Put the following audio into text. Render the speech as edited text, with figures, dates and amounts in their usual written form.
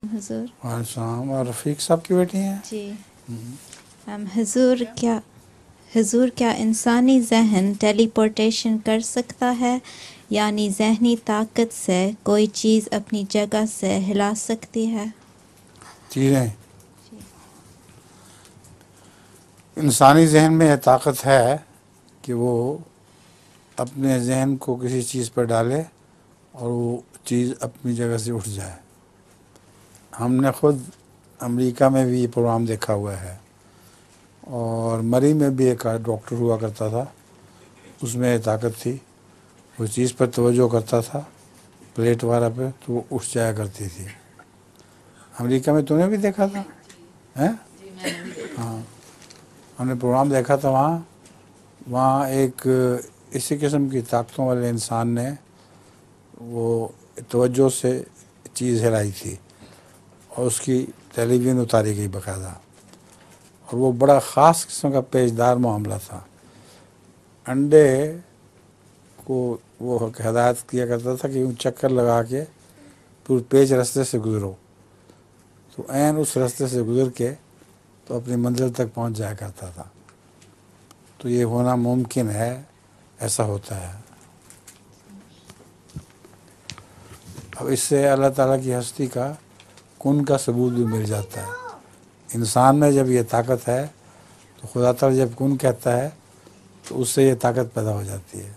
حضور السلام. اور رفیق صاحب کی بیٹی ہیں؟ جی حضور کیا انسانی ذہن ٹیلی پورٹیشن کر سکتا ہے، یعنی ذہنی طاقت سے کوئی چیز اپنی جگہ سے ہلا سکتی ہے؟ چیزیں انسانی ذہن میں یہ طاقت ہے کہ وہ اپنے ذہن کو کسی چیز پر ڈالے اور وہ چیز اپنی جگہ سے اٹھ جائے. ہم نے خود امریکہ میں بھی یہ پروگرام دیکھا ہوا ہے، اور مری میں بھی ایک ڈاکٹر ہوا کرتا تھا، اس میں یہ طاقت تھی. وہ چیز پر توجہ کرتا تھا پلیٹ وغیرہ پہ تو وہ اٹھ جایا کرتی تھی. امریکہ میں تو نے بھی دیکھا تھا؟ ہاں، ہم نے پروگرام دیکھا تھا. وہاں ایک اسی قسم کی طاقتوں والے انسان نے وہ توجہ سے چیز ہلائی تھی اور اس کی ٹیلی ویژن اتاری گئی باقاعدہ، اور وہ بڑا خاص قسم کا پیچدار معاملہ تھا. انڈے کو وہ ہدایت کیا کرتا تھا کہ چکر لگا کے پھر پیچ رستے سے گزرو، تو عین اس رستے سے گزر کے تو اپنی منزل تک پہنچ جایا کرتا تھا. تو یہ ہونا ممکن ہے، ایسا ہوتا ہے. اب اس سے اللہ تعالیٰ کی ہستی کا کن کا ثبوت بھی مل جاتا ہے. انسان میں جب یہ طاقت ہے تو خدا تعالیٰ جب کن کہتا ہے تو اس سے یہ طاقت پیدا ہو جاتی ہے.